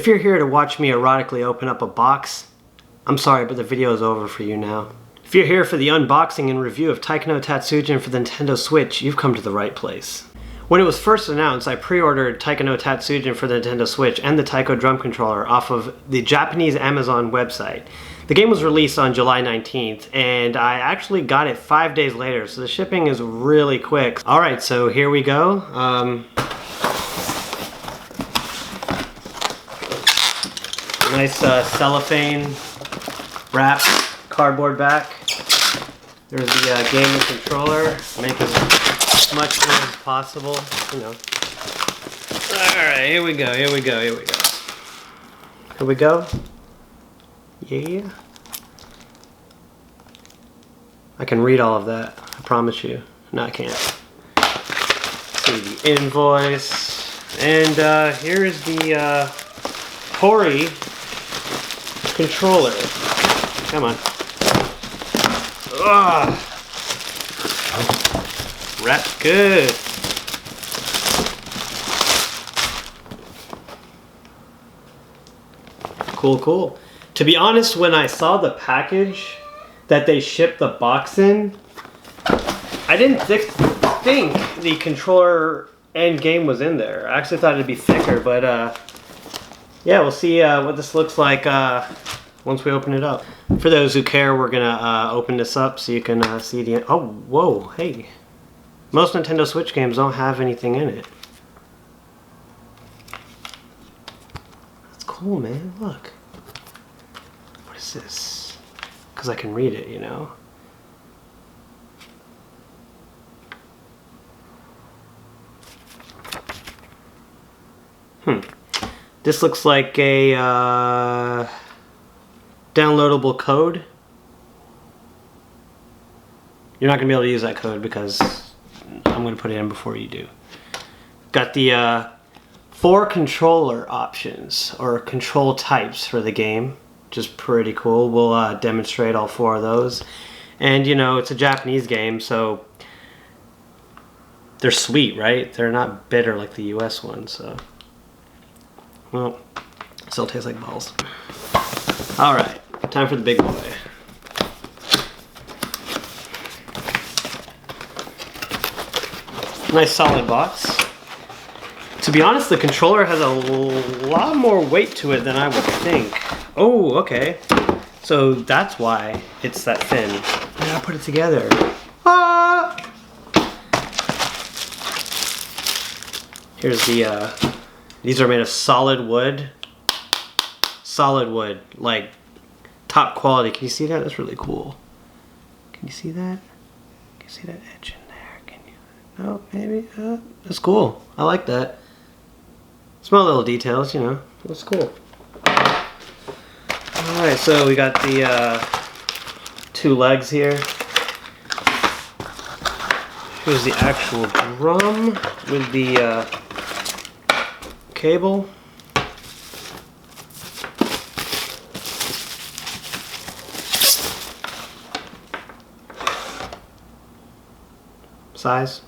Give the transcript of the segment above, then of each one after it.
If you're here to watch me erotically open up a box, I'm sorry, but the video is over for you now. If you're here for the unboxing and review of Taiko Tatsujin for the Nintendo Switch, you've come to the right place. When it was first announced, I pre-ordered Taiko Tatsujin for the Nintendo Switch and the Taiko drum controller off of the Japanese Amazon website. The game was released on July 19th, and I actually got it 5 days later, so the shipping is really quick. Alright, so here we go. Nice cellophane wrap, cardboard back. There's the game and controller. Make as much noise as possible, you know. Alright, here we go, here we go, here we go. Here we go. Yeah. I can read all of that, I promise you. No, I can't. See the invoice. And here is the Tori controller. Come on. Ugh. Wrapped good. Cool, cool. To be honest, when I saw the package that they shipped the box in, I didn't think the controller and game was in there. I actually thought it'd be thicker, but yeah, we'll see what this looks like once we open it up. For those who care, we're gonna open this up so you can see the... Oh, whoa, hey. Most Nintendo Switch games don't have anything in it. That's cool, man, look. What is this? Because I can read it, you know. This looks like a downloadable code. You're not going to be able to use that code because I'm going to put it in before you do. Got the 4 controller options, or control types for the game, which is pretty cool. We'll demonstrate all 4 of those. And you know, it's a Japanese game, so they're sweet, right? They're not bitter like the US ones, so... Well, still tastes like balls. Alright, time for the big boy. Nice solid box. To be honest, the controller has a lot more weight to it than I would think. Oh, okay. So that's why it's that thin. I gotta put it together. Ah! Here's the, these are made of solid wood. Solid wood, like top quality. Can you see that? That's really cool. Can you see that? Can you see that edge in there? Can you? No, maybe. That's cool. I like that. Small little details, you know. That's cool. Alright, so we got the 2 legs here. Here's the actual drum with the cable. Size,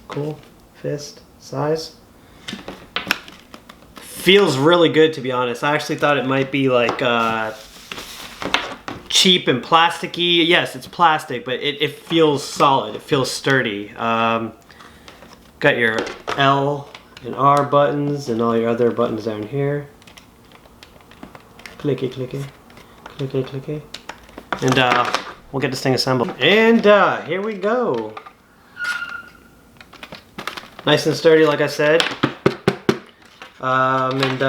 cool. Fist, size. Feels really good, to be honest. I actually thought it might be like cheap and plasticky. Yes, it's plastic, but it feels solid. It feels sturdy. Got your L and R buttons and all your other buttons down here. Clicky, clicky, clicky, clicky. And we'll get this thing assembled. And here we go. Nice and sturdy, like I said. And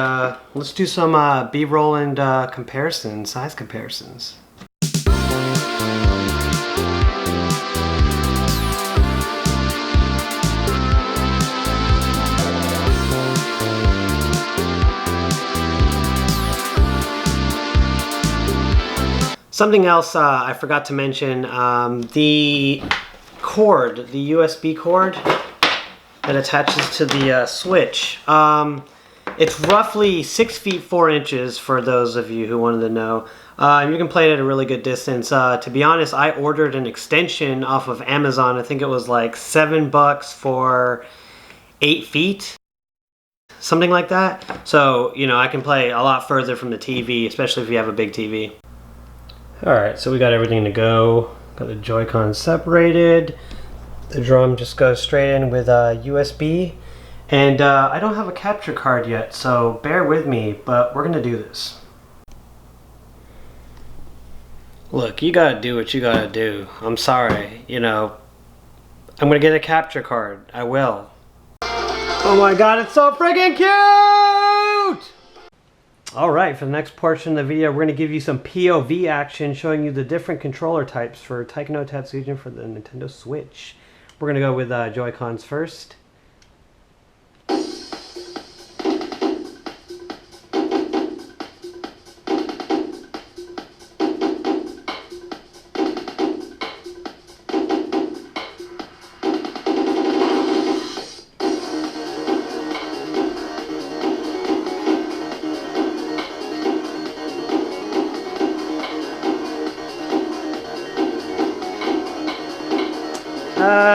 let's do some B-roll and comparisons, size comparisons. Something else I forgot to mention, the cord, the USB cord that attaches to the Switch. It's roughly 6 feet 4 inches for those of you who wanted to know. You can play it at a really good distance. To be honest, I ordered an extension off of Amazon. I think it was like $7 for 8 feet. something like that. So, you know, I can play a lot further from the TV, especially if you have a big TV. Alright, so we got everything to go. Got the Joy-Con separated. The drum just goes straight in with USB. And I don't have a capture card yet, so bear with me, but we're gonna do this. Look, you gotta do what you gotta do. I'm sorry, you know. I'm gonna get a capture card. I will. Oh my god, it's so freaking cute! Alright, for the next portion of the video, we're going to give you some POV action showing you the different controller types for Taiko Tatsujin for the Nintendo Switch. We're going to go with Joy-Cons first.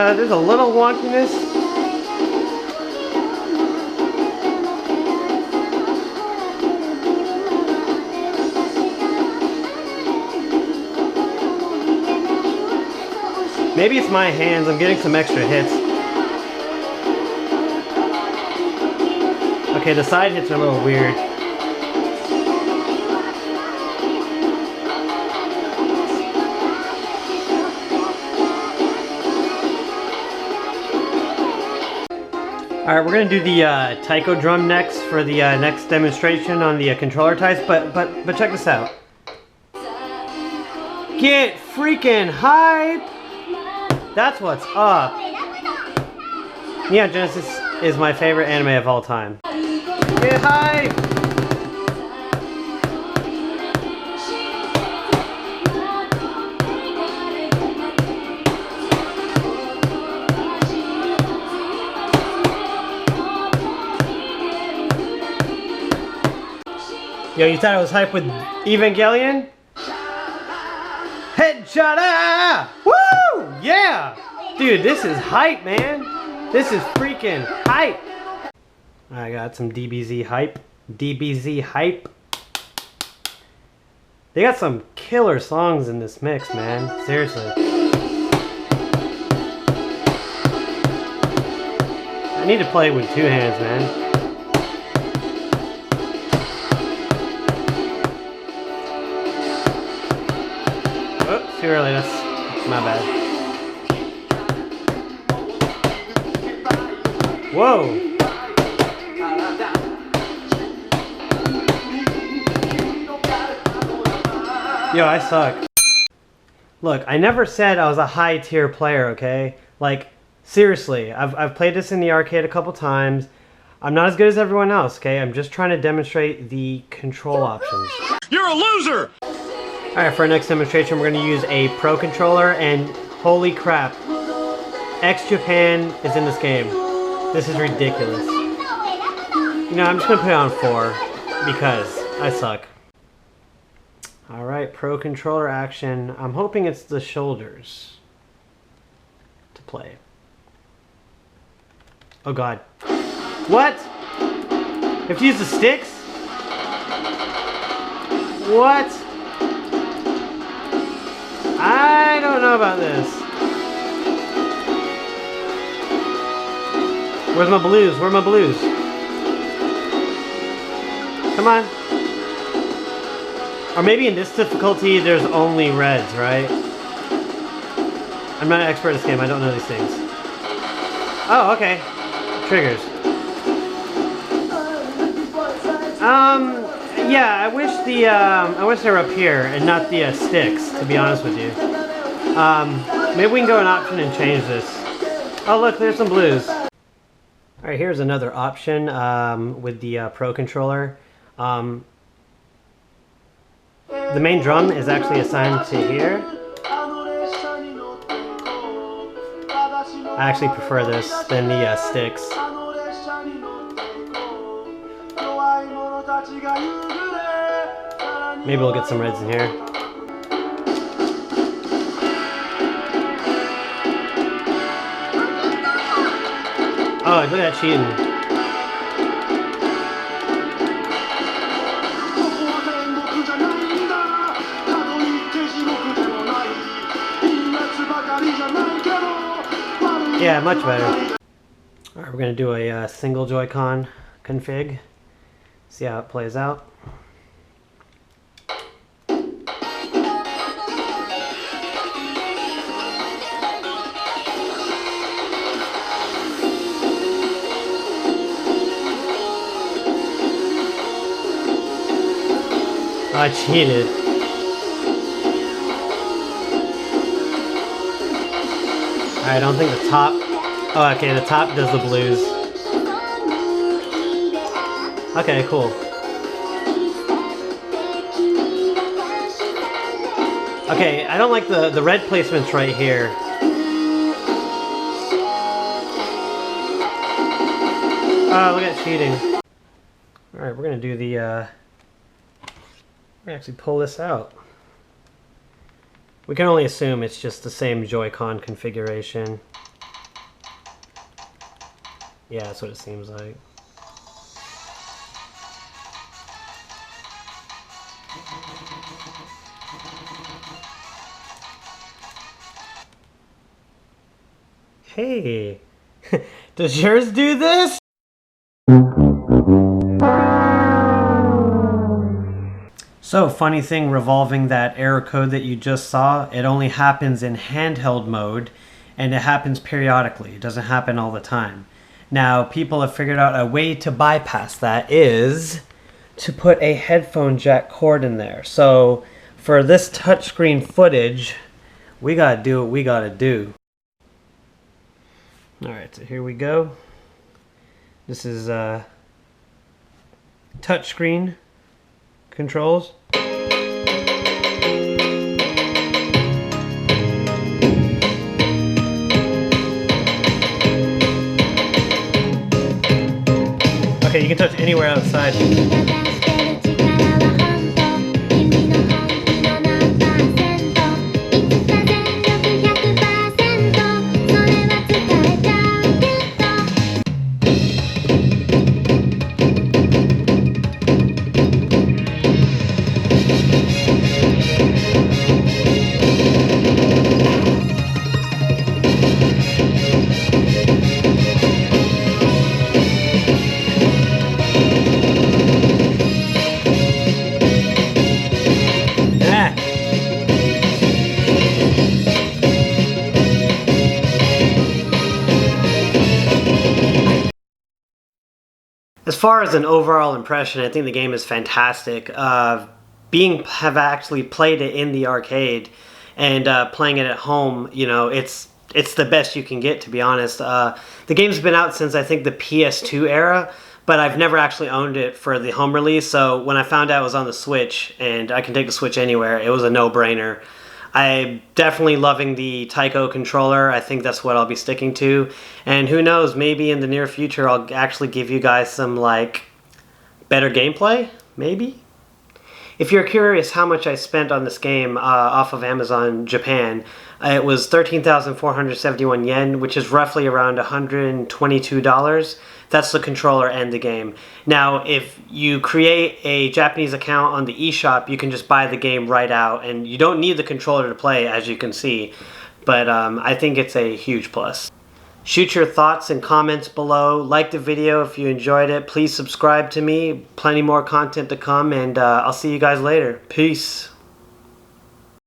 There's a little wonkiness. Maybe it's my hands, I'm getting some extra hits. Okay, the side hits are a little weird. Alright, we're going to do the Taiko drum next for the next demonstration on the controller types, but check this out. Get freaking hype! That's what's up. Neon Genesis is my favorite anime of all time. Get hype! Yo, you thought I was hype with Evangelion? Headshot! Woo! Yeah! Dude, this is hype, man. This is freaking hype. I got some DBZ hype. DBZ hype. They got some killer songs in this mix, man. Seriously. I need to play with two hands, man. Too early, that's my bad. Whoa! Yo, I suck. Look, I never said I was a high tier player, okay? Like, seriously, I've played this in the arcade a couple times. I'm not as good as everyone else, okay? I'm just trying to demonstrate the control options. You're a loser! Alright, for our next demonstration, we're going to use a Pro Controller, and holy crap, X-Japan is in this game. This is ridiculous. You know, I'm just going to put it on 4, because I suck. Alright, Pro Controller action. I'm hoping it's the shoulders to play. Oh god. What? You have to use the sticks? What? I don't know about this. Where's my blues? Where are my blues? Come on. Or maybe in this difficulty there's only reds, right? I'm not an expert in this game, I don't know these things. Oh, okay. Triggers. Yeah, I wish they were up here and not the sticks, to be honest with you. Maybe we can go an option and change this. Oh look, there's some blues. Alright, here's another option with the Pro Controller. The main drum is actually assigned to here. I actually prefer this than the sticks. Maybe we'll get some reds in here. Oh, look at that cheating. Yeah, much better. Alright, we're going to do a single Joy-Con config. See how it plays out. I cheated. I don't think the top... Oh, okay, the top does the blues. Okay, cool. Okay, I don't like the red placements right here. Oh, look at cheating. Alright, we're gonna do the... we're gonna actually pull this out. We can only assume it's just the same Joy-Con configuration. Yeah, that's what it seems like. Hey, does yours do this? So, funny thing revolving that error code that you just saw, it only happens in handheld mode and it happens periodically. It doesn't happen all the time. Now, people have figured out a way to bypass that is to put a headphone jack cord in there. So, for this touchscreen footage, we gotta do what we gotta do. Alright, so here we go. This is touchscreen controls. Okay, you can touch anywhere outside. As far as an overall impression, I think the game is fantastic. Have actually played it in the arcade and playing it at home, you know, it's the best you can get, to be honest. The game's been out since I think the PS2 era, but I've never actually owned it for the home release. So when I found out it was on the Switch and I can take the Switch anywhere, it was a no-brainer. I'm definitely loving the Taiko controller. I think that's what I'll be sticking to. And who knows, maybe in the near future I'll actually give you guys some, like, better gameplay? Maybe? If you're curious how much I spent on this game off of Amazon Japan, it was 13,471 yen, which is roughly around $122. That's the controller and the game. Now, if you create a Japanese account on the eShop, you can just buy the game right out, and you don't need the controller to play, as you can see. But I think it's a huge plus. Shoot your thoughts and comments below. Like the video if you enjoyed it. Please subscribe to me. Plenty more content to come, and I'll see you guys later. Peace.